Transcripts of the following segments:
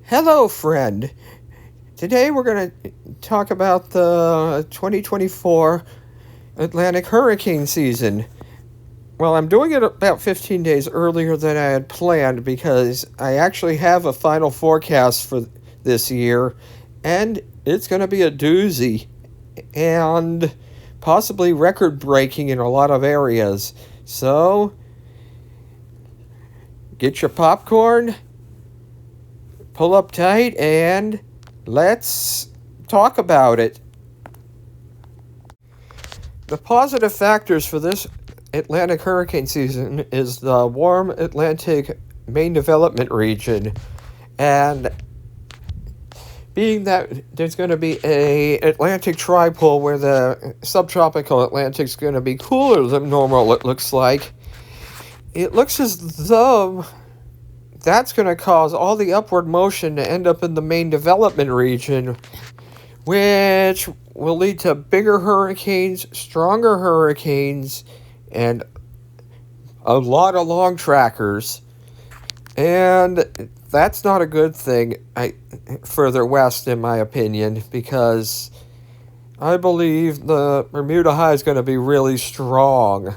Hello, friend. Today we're going to talk about the 2024 Atlantic hurricane season. Well, I'm doing it about 15 days earlier than I had planned because I actually have a final forecast for this year, and it's going to be a doozy and possibly record-breaking in a lot of areas. So, get your popcorn, pull up tight, and let's talk about it. The positive factors for this Atlantic hurricane season is the warm Atlantic main development region, and being that there's going to be a Atlantic tripole where the subtropical Atlantic's going to be cooler than normal, it looks as though that's going to cause all the upward motion to end up in the main development region, which will lead to bigger hurricanes, stronger hurricanes, and a lot of long trackers. And that's not a good thing further west, in my opinion, because I believe the Bermuda High is going to be really strong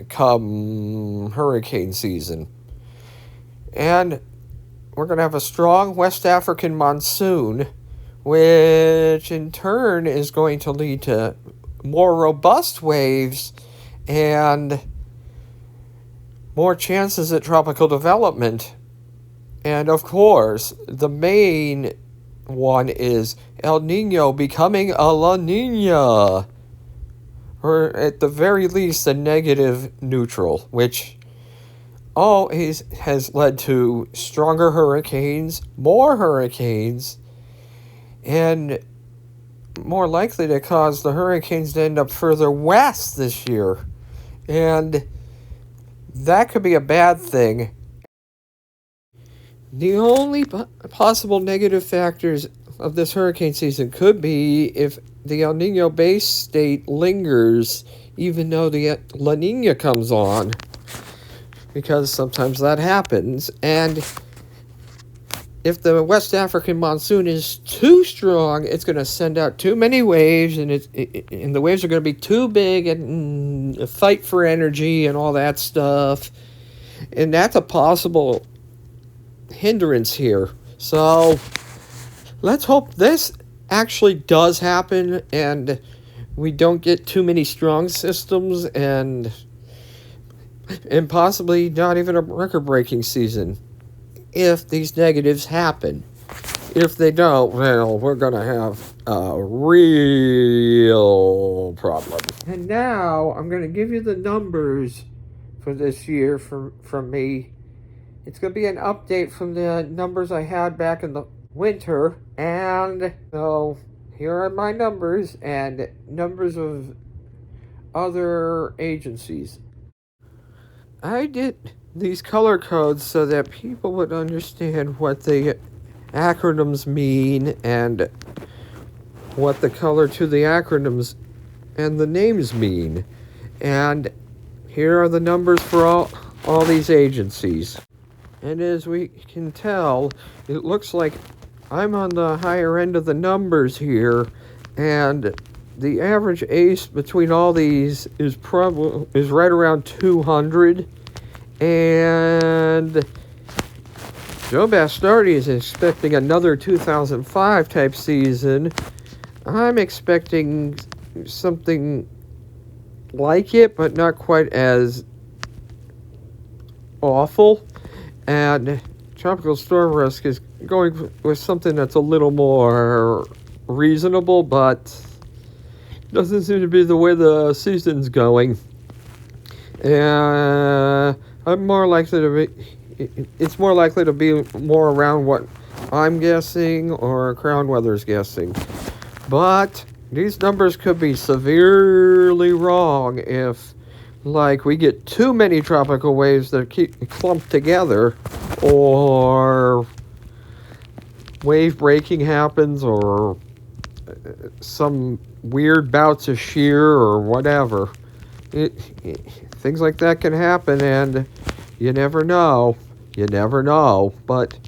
come hurricane season. And we're going to have a strong West African monsoon, which in turn is going to lead to more robust waves and more chances at tropical development. And of course, the main one is El Nino becoming a La Nina, or at the very least a negative neutral, which always has led to stronger hurricanes, more hurricanes, and more likely to cause the hurricanes to end up further west this year. And that could be a bad thing. The only possible negative factors of this hurricane season could be if the El Nino base state lingers, even though the La Nina comes on, because sometimes that happens. And if the West African monsoon is too strong, it's going to send out too many waves, and and the waves are going to be too big, and a fight for energy and all that stuff. And that's a possible hindrance here. So let's hope this actually does happen, and we don't get too many strong systems, and possibly not even a record-breaking season if these negatives happen. If they don't, well, we're going to have a real problem. And now I'm going to give you the numbers for this year from me. It's going to be an update from the numbers I had back in the winter. And so here are my numbers and numbers of other agencies. I did these color codes so that people would understand what the acronyms mean and what the color to the acronyms and the names mean. And here are the numbers for all these agencies. And as we can tell, it looks like I'm on the higher end of the numbers here, and the average ACE between all these is right around 200. And Joe Bastardi is expecting another 2005 type season. I'm expecting something like it, but not quite as awful. And Tropical Storm Risk is going with something that's a little more reasonable, but doesn't seem to be the way the season's going. I'm more likely to be. It's more likely to be more around what I'm guessing or Crown Weather's guessing. But these numbers could be severely wrong if, like, we get too many tropical waves that keep clumped together, or wave breaking happens, or some weird bouts of shear or whatever. Things like that can happen, and you never know. But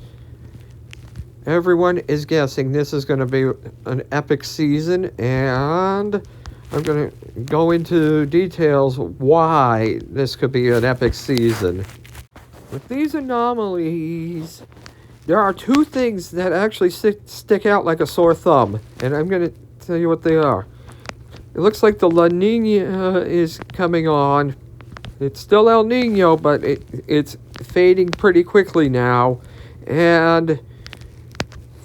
Everyone is guessing this is going to be an epic season, and I'm going to go into details why this could be an epic season. With these anomalies, there are two things that actually stick out like a sore thumb, and I'm going to tell you what they are. It looks like the La Nina is coming on. It's still El Nino, but it's fading pretty quickly now, and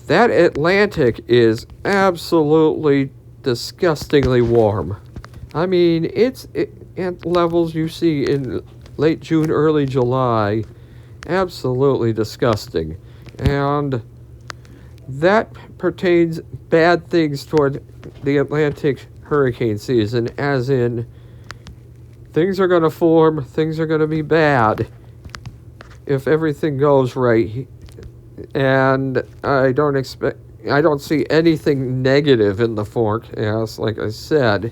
that Atlantic is absolutely disgustingly warm. I mean, it's at levels you see in late June, early July. Absolutely disgusting. And that pertains bad things toward the Atlantic hurricane season, as in things are going to form, things are going to be bad if everything goes right. And I don't see anything negative in the forecast, like I said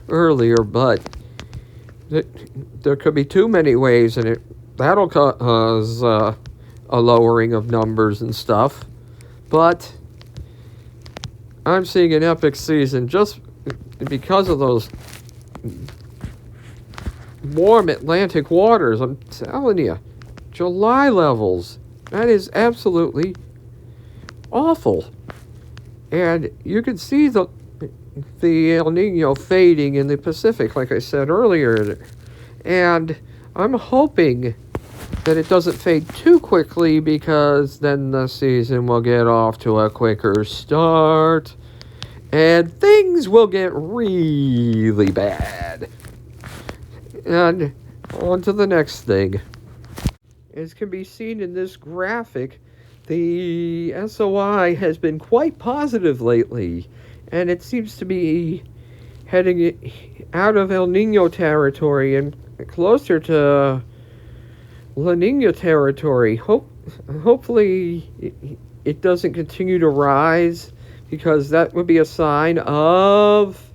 earlier, but there could be too many waves, and that'll cause a lowering of numbers and stuff. But I'm seeing an epic season just because of those warm Atlantic waters. I'm telling you, July levels. That is absolutely awful. And you can see the El Nino fading in the Pacific, like I said earlier. And I'm hoping that it doesn't fade too quickly, because then the season will get off to a quicker start. And things will get really bad. And on to the next thing. As can be seen in this graphic, the SOI has been quite positive lately, and it seems to be heading out of El Nino territory and closer to La Nina territory. Hopefully it doesn't continue to rise, because that would be a sign of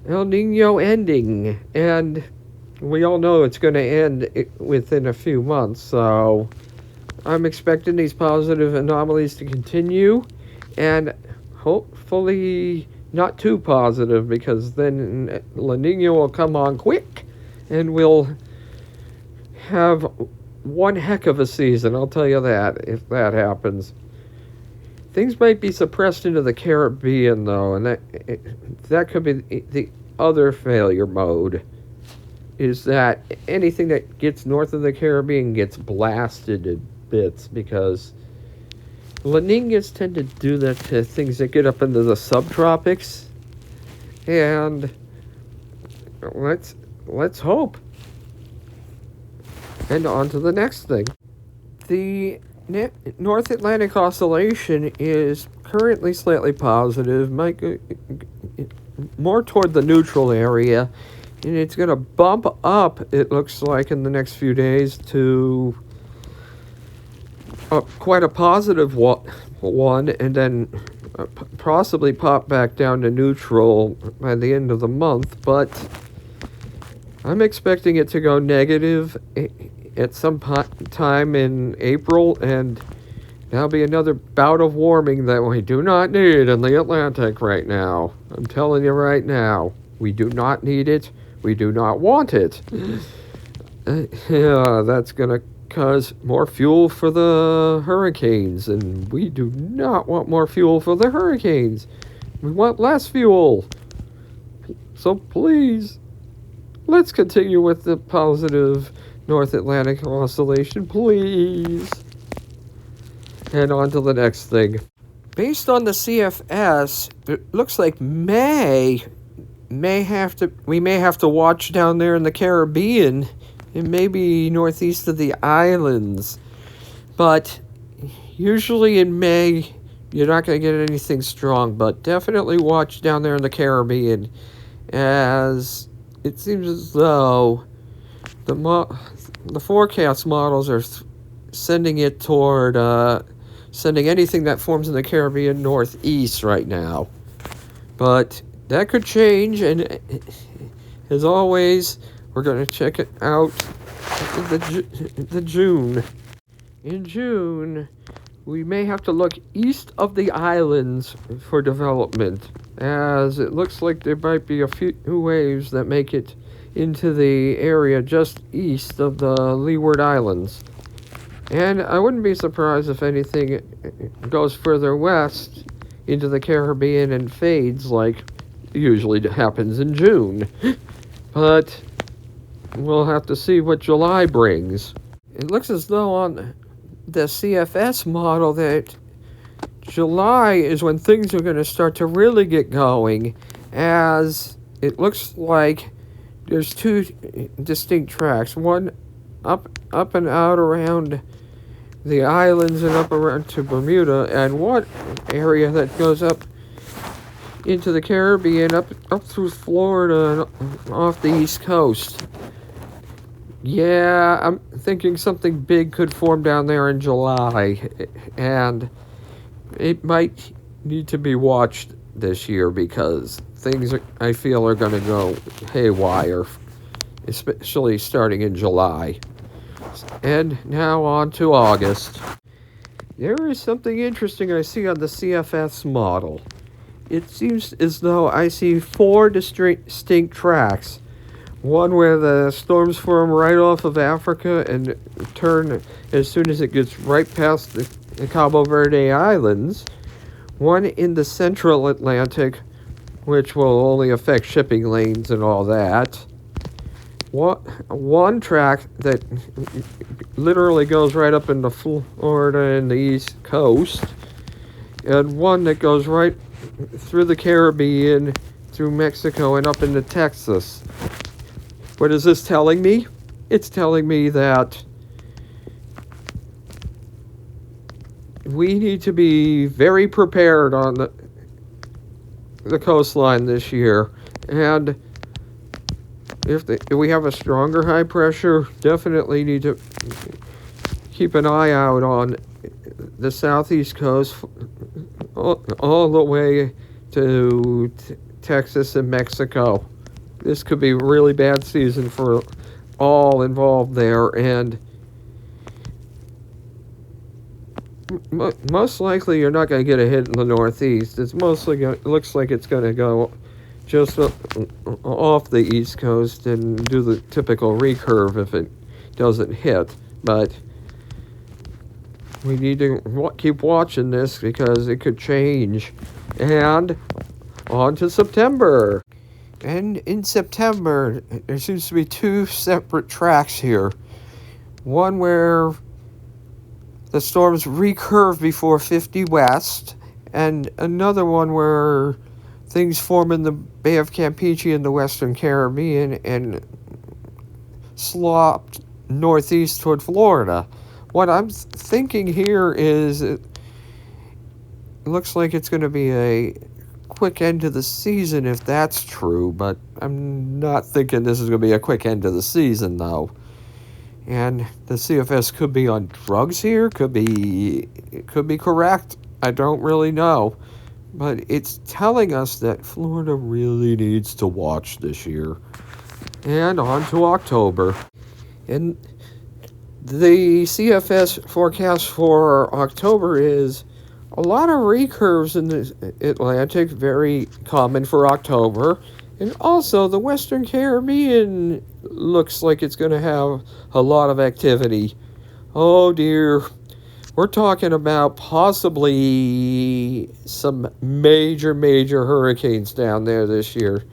El Nino ending, and we all know it's going to end within a few months, so I'm expecting these positive anomalies to continue, and hopefully not too positive, because then La Nina will come on quick, and we'll have one heck of a season, I'll tell you that, if that happens. Things might be suppressed into the Caribbean, though, and that could be the other failure mode, is that anything that gets north of the Caribbean gets blasted in bits, because La Ninas tend to do that to things that get up into the subtropics, and let's hope. And on to the next thing. The North Atlantic Oscillation is currently slightly positive, might go more toward the neutral area, and it's going to bump up, it looks like, in the next few days to quite a positive one, and then possibly pop back down to neutral by the end of the month. But I'm expecting it to go negative at some time in April, and that'll be another bout of warming that we do not need in the Atlantic right now. I'm telling you right now, we do not need it. We do not want it. Yeah, that's going to cause more fuel for the hurricanes, and we do not want more fuel for the hurricanes. We want less fuel. So please, let's continue with the positive North Atlantic Oscillation, please. And on to the next thing. Based on the CFS, it looks like we may have to watch down there in the Caribbean and maybe northeast of the islands. But usually in May, you're not going to get anything strong, but definitely watch down there in the Caribbean, as it seems as though the forecast models are sending it toward sending anything that forms in the Caribbean northeast right now. But that could change, and as always, we're going to check it out in June. In June, we may have to look east of the islands for development, as it looks like there might be a few waves that make it into the area just east of the Leeward Islands. And I wouldn't be surprised if anything goes further west into the Caribbean and fades like usually happens in June. But we'll have to see what July brings. It looks as though on the CFS model that July is when things are going to start to really get going, as it looks like there's two distinct tracks, one up and out around the islands and up around to Bermuda, and one area that goes up into the Caribbean, up through Florida and off the East Coast. Yeah, I'm thinking something big could form down there in July, and it might need to be watched this year because things I feel are going to go haywire, especially starting in July. And now on to August. There is something interesting I see on the CFS model. It seems as though I see four distinct tracks. One where the storms form right off of Africa and turn as soon as it gets right past the Cabo Verde Islands. One in the central Atlantic, which will only affect shipping lanes and all that. One track that literally goes right up into Florida and the East Coast. And one that goes right through the Caribbean, through Mexico, and up into Texas. What is this telling me? It's telling me that we need to be very prepared on the coastline this year. And if we have a stronger high pressure, definitely need to keep an eye out on the southeast coast all the way to Texas and Mexico. This could be a really bad season for all involved there, and most likely you're not going to get a hit in the Northeast. It's mostly looks like it's going to go just off the East Coast and do the typical recurve if it doesn't hit. But we need to keep watching this because it could change. And on to September. And in September, there seems to be two separate tracks here. One where the storms recurve before 50 west, and another one where things form in the Bay of Campeche in the Western Caribbean and slop northeast toward Florida. What I'm thinking here is it looks like it's going to be a quick end to the season if that's true, but I'm not thinking this is going to be a quick end to the season, though. And the CFS could be on drugs here, could be correct. I don't really know. But it's telling us that Florida really needs to watch this year. And on to October. And the CFS forecast for October is a lot of recurves in the Atlantic, very common for October. And also, the Western Caribbean looks like it's going to have a lot of activity. Oh dear. We're talking about possibly some major hurricanes down there this year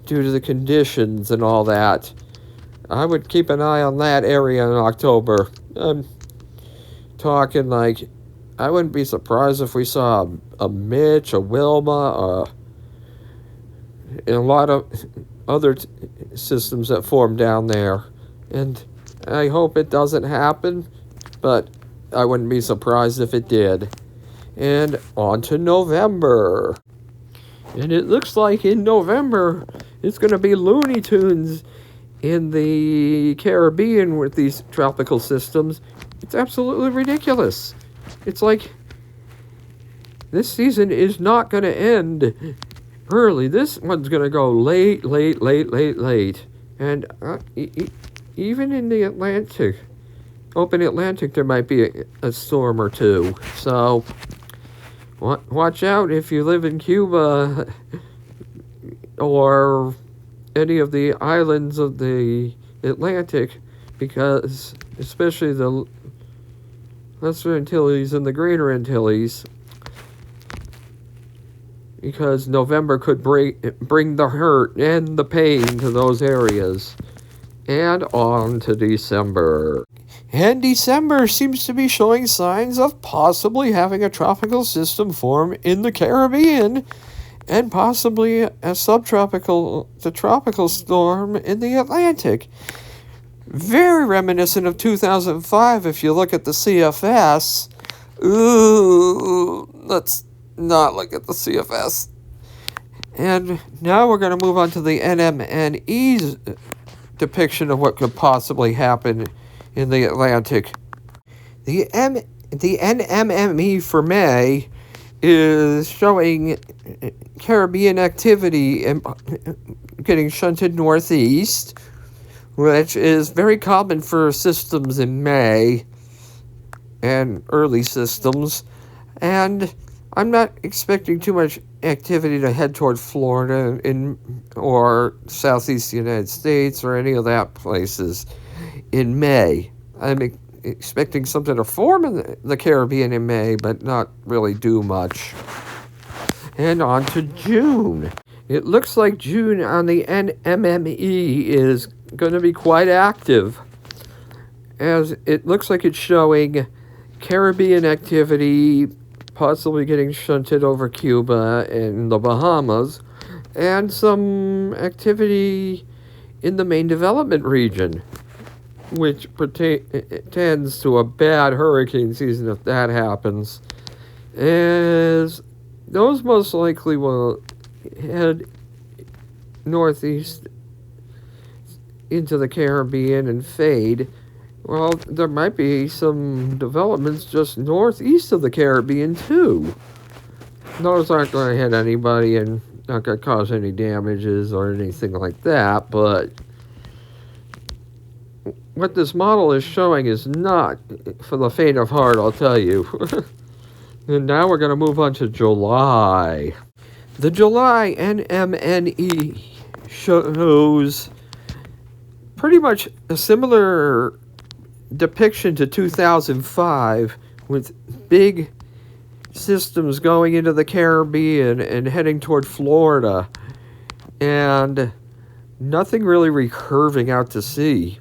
due to the conditions and all that. I would keep an eye on that area in October. I'm talking like, I wouldn't be surprised if we saw a Mitch, a Wilma, and a lot of other systems that form down there. And I hope it doesn't happen, but I wouldn't be surprised if it did. And on to November. And it looks like in November, it's going to be Looney Tunes in the Caribbean with these tropical systems. It's absolutely ridiculous. It's like this season is not going to end early. This one's going to go late. And even in the Atlantic, open Atlantic, there might be a storm or two. So watch out if you live in Cuba or any of the islands of the Atlantic, because especially the Lesser Antilles and the Greater Antilles, because November could bring the hurt and the pain to those areas. And on to December. And December seems to be showing signs of possibly having a tropical system form in the Caribbean, and possibly a subtropical to tropical storm in the Atlantic. Very reminiscent of 2005 if you look at the CFS. Ooh, let's not look at the CFS. And now we're going to move on to the NMNE's depiction of what could possibly happen in the Atlantic. The NMME for May is showing Caribbean activity and getting shunted northeast, which is very common for systems in May and early systems. And I'm not expecting too much activity to head toward Florida or southeast United States or any of that places in May. I'm expecting something to form in the Caribbean in May, but not really do much. And on to June. It looks like June on the NMME is going to be quite active, as it looks like it's showing Caribbean activity possibly getting shunted over Cuba and the Bahamas, and some activity in the main development region, which tends to a bad hurricane season if that happens, as those most likely will head northeast into the Caribbean and fade. Well, there might be some developments just northeast of the Caribbean, too. Those aren't going to hit anybody and not going to cause any damages or anything like that, but what this model is showing is not for the faint of heart, I'll tell you. And now we're going to move on to July. The July NMNE shows pretty much a similar depiction to 2005, with big systems going into the Caribbean and heading toward Florida, and nothing really recurving out to sea.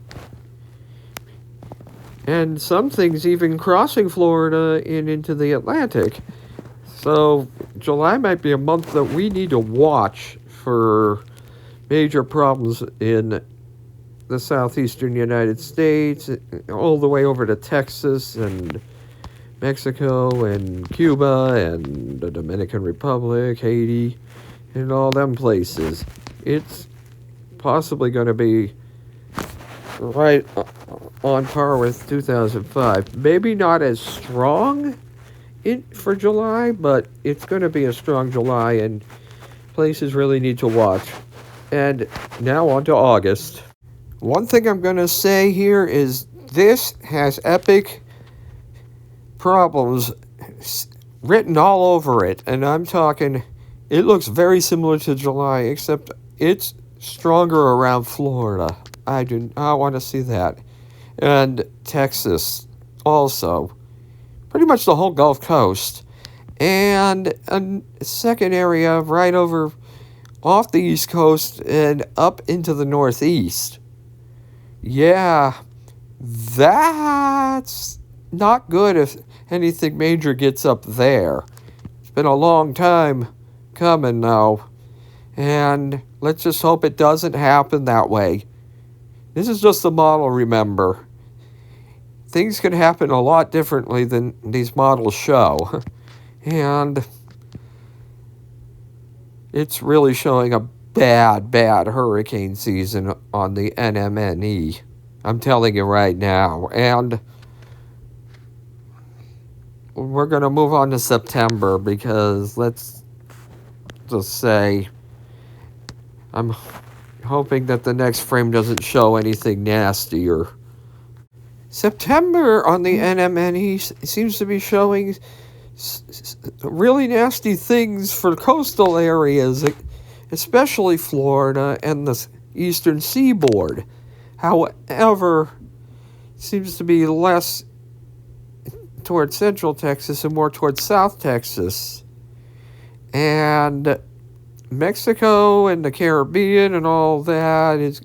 And some things even crossing Florida and into the Atlantic. So July might be a month that we need to watch for major problems in the southeastern United States, all the way over to Texas and Mexico and Cuba and the Dominican Republic, Haiti, and all them places. It's possibly going to be right on par with 2005. Maybe not as strong for July, but it's going to be a strong July, and places really need to watch. And now on to August. One thing I'm going to say here is this has epic problems written all over it, and I'm talking, it looks very similar to July, except it's stronger around Florida. I do not want to see that. And Texas also. Pretty much the whole Gulf Coast. And a second area right over off the East Coast and up into the Northeast. Yeah, that's not good if anything major gets up there. It's been a long time coming now, and let's just hope it doesn't happen that way. This is just a model, remember. Things can happen a lot differently than these models show, and it's really showing a bad hurricane season on the NMNE. I'm telling you right now. And we're going to move on to September, because let's just say I'm hoping that the next frame doesn't show anything nastier. September on the NMNE seems to be showing really nasty things for coastal areas, especially Florida and the eastern seaboard. However, seems to be less towards central Texas and more towards South Texas. And Mexico and the Caribbean and all that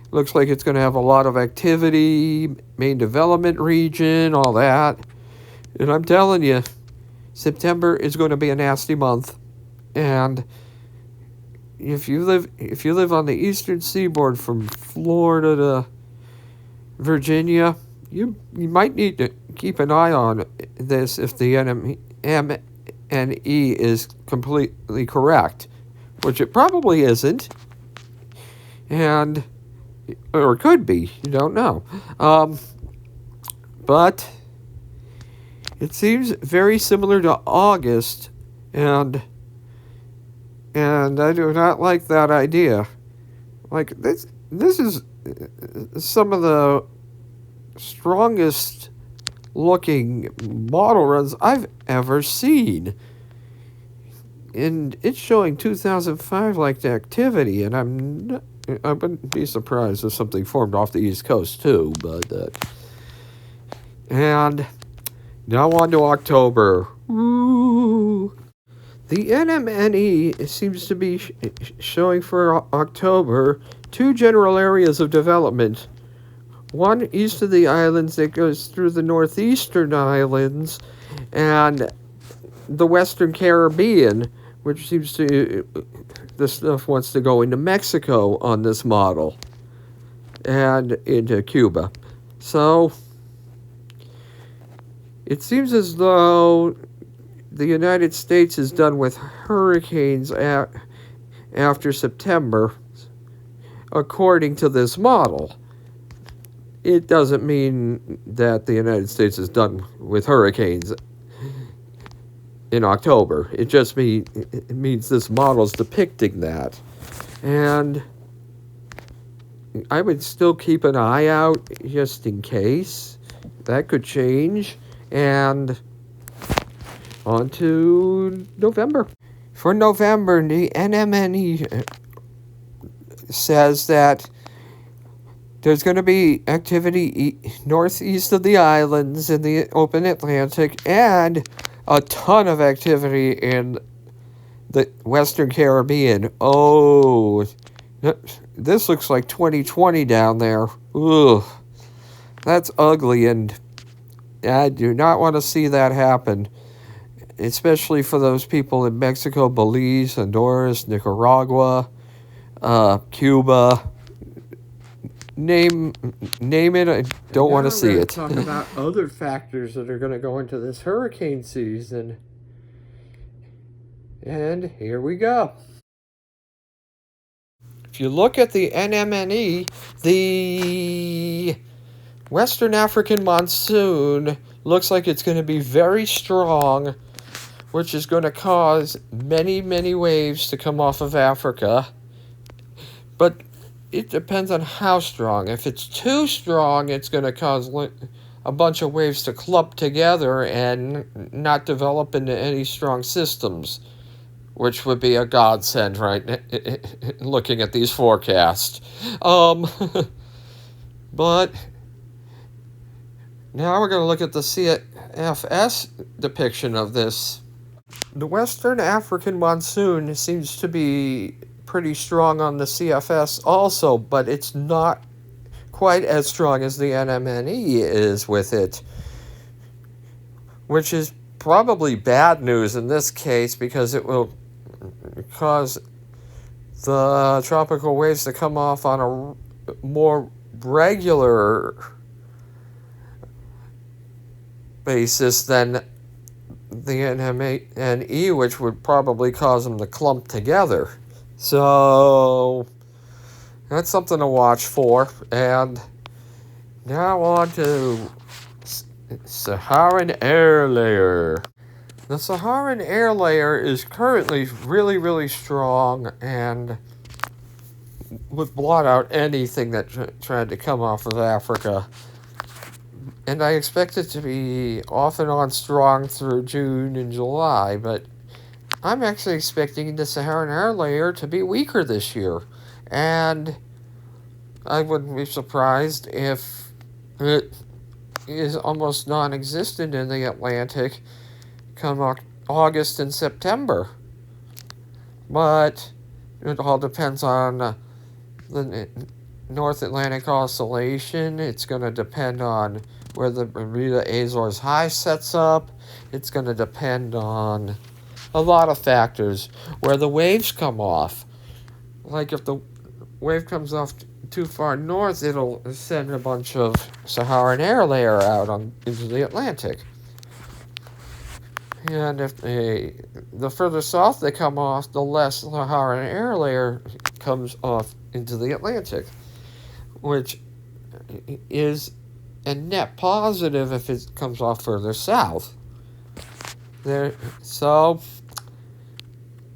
looks like it's going to have a lot of activity, main development region, all that. And I'm telling you, September is going to be a nasty month. And if you live on the eastern seaboard from Florida to Virginia, you might need to keep an eye on this if the NMNE is completely correct, which it probably isn't, or it could be, you don't know. But it seems very similar to August, and I do not like that idea. Like, this is some of the strongest looking model runs I've ever seen. And it's showing 2005 like the activity, and I wouldn't be surprised if something formed off the East Coast too, and now on to October. Woo! The NMNE seems to be showing for October 2 general areas of development. One east of the islands that goes through the northeastern islands, and the Western Caribbean, which seems to, this stuff wants to go into Mexico on this model, and into Cuba. So, it seems as though the United States is done with hurricanes after September, according to this model. It doesn't mean that the United States is done with hurricanes in October. It just means this model's depicting that. And I would still keep an eye out just in case. That could change. And on to November. For November, the NMNE says that there's going to be activity northeast of the islands in the open Atlantic, and a ton of activity in the Western Caribbean. Oh, this looks like 2020 down there. Ugh, that's ugly, and I do not want to see that happen, especially for those people in Mexico, Belize, Honduras, Nicaragua, Cuba. Name it. I don't want to see it. Talk about other factors that are going to go into this hurricane season. And here we go. If you look at the NMNE, the Western African monsoon looks like it's going to be very strong, which is going to cause many, many waves to come off of Africa. But it depends on how strong. If it's too strong, it's going to cause a bunch of waves to clump together and not develop into any strong systems, which would be a godsend, right? Looking at these forecasts. But now we're going to look at the CFS depiction of this. The Western African monsoon seems to be pretty strong on the CFS also, but it's not quite as strong as the NMNE is with it, which is probably bad news in this case, because it will cause the tropical waves to come off on a more regular basis than the NMNE, which would probably cause them to clump together. So that's something to watch for. And now on to Saharan air layer. The Saharan air layer is currently really, really strong and would blot out anything that tried to come off of Africa. and I expect it to be off and on strong through June and July, but I'm actually expecting the Saharan air layer to be weaker this year. And I wouldn't be surprised if it is almost non-existent in the Atlantic come August and September. But it all depends on the North Atlantic Oscillation. It's going to depend on where the Bermuda Azores High sets up. It's going to depend on a lot of factors. Where the waves come off. Like if the wave comes off too far north, it'll send a bunch of Saharan air layer out into the Atlantic. And if the further south they come off, the less Saharan air layer comes off into the Atlantic, which is a net positive if it comes off further south. So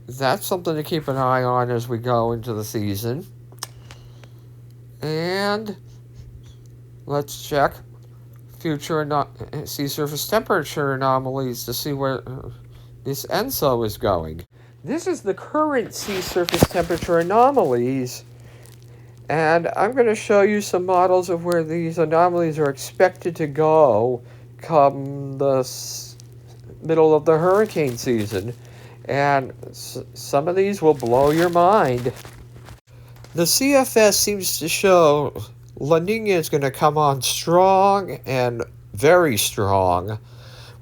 that's something to keep an eye on as we go into the season. And let's check future sea surface temperature anomalies to see where this ENSO is going. This is the current sea surface temperature anomalies, and I'm going to show you some models of where these anomalies are expected to go come the middle of the hurricane season, and some of these will blow your mind. The CFS seems to show La Nina is going to come on strong and very strong,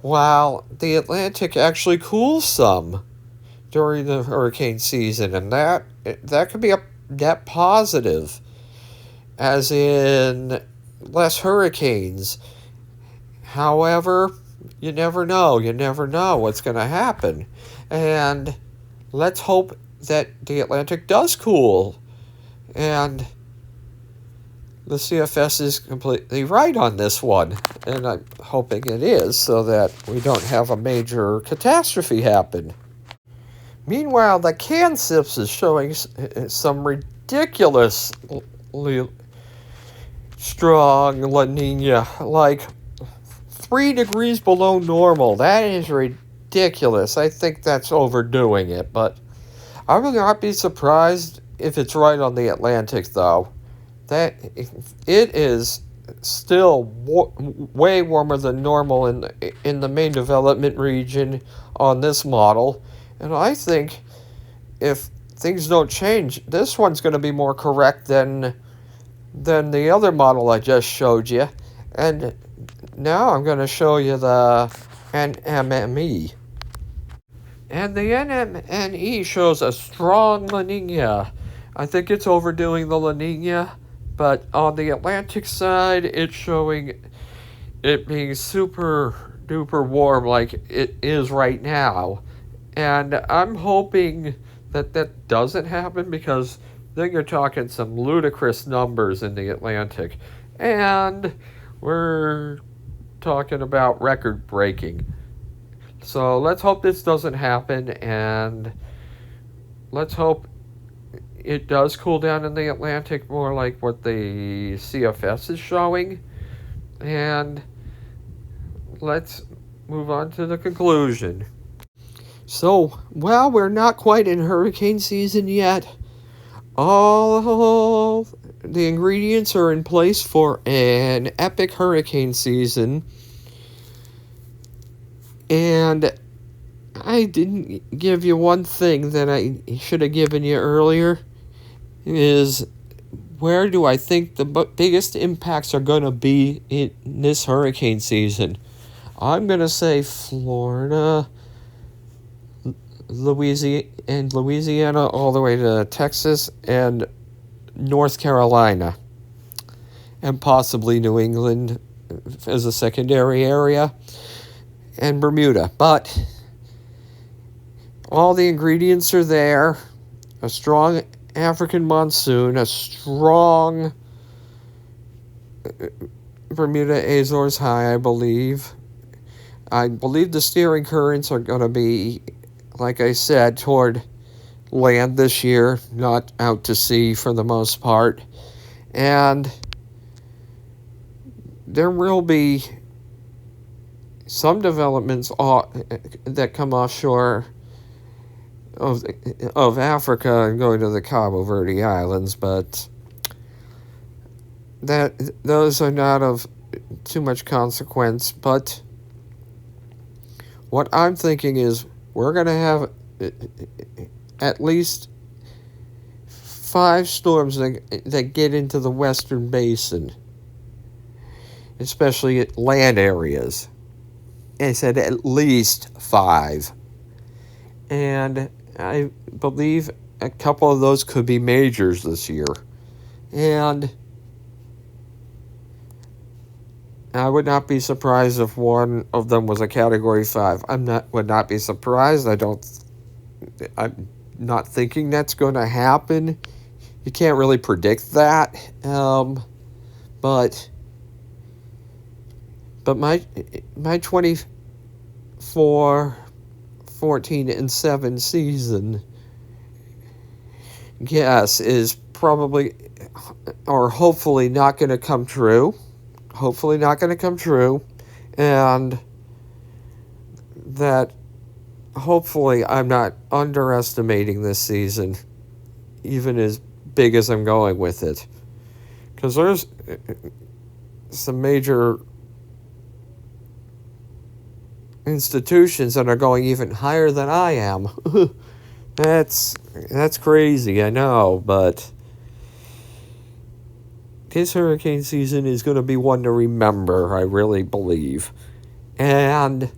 while the Atlantic actually cools some during the hurricane season, and that could be a net positive, as in less hurricanes. However, you never know. You never know what's going to happen. And let's hope that the Atlantic does cool. And the CFS is completely right on this one. And I'm hoping it is, so that we don't have a major catastrophe happen. Meanwhile, the CANCIPS is showing some ridiculously strong La Nina, like 3 degrees below normal. That is ridiculous. I think that's overdoing it, but I will not be surprised if it's right on the Atlantic, though. That it is still way warmer than normal in the main development region on this model, and I think if things don't change, this one's going to be more correct than the other model I just showed you. And now I'm going to show you the NMME. And the NMNE shows a strong La Nina. I think it's overdoing the La Nina, but on the Atlantic side, it's showing it being super duper warm like it is right now. And I'm hoping that doesn't happen, because then you're talking some ludicrous numbers in the Atlantic. And we're talking about record breaking. So let's hope this doesn't happen, and let's hope it does cool down in the Atlantic more like what the CFS is showing. And let's move on to the conclusion. So, well, we're not quite in hurricane season yet. All the ingredients are in place for an epic hurricane season. And I didn't give you one thing that I should have given you earlier, is where do I think the biggest impacts are going to be in this hurricane season? I'm going to say Florida, Louisiana, all the way to Texas and North Carolina, and possibly New England as a secondary area, and Bermuda. But all the ingredients are there. A strong African monsoon, a strong Bermuda Azores High, I believe. I believe the steering currents are going to be, like I said, toward land this year, not out to sea for the most part. And there will be some developments that come offshore of Africa and going to the Cabo Verde Islands, but those are not of too much consequence. But what I'm thinking is we're going to have at least 5 storms that get into the Western Basin, especially at land areas. I said at least 5. And I believe a couple of those could be majors this year. And I would not be surprised if one of them was a Category 5. Would not be surprised. I'm not thinking that's going to happen. You can't really predict that. But my 24, 14, and 7 season guess is probably or hopefully not going to come true. Hopefully not going to come true. And that hopefully I'm not underestimating this season, even as big as I'm going with it. Because there's some major institutions that are going even higher than I am. That's crazy, I know, but this hurricane season is going to be one to remember, I really believe. And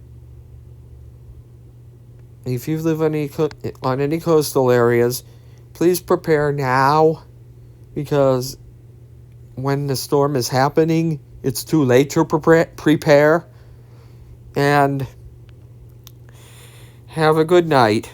if you live on any coastal areas, please prepare now, because when the storm is happening, it's too late to prepare. And have a good night.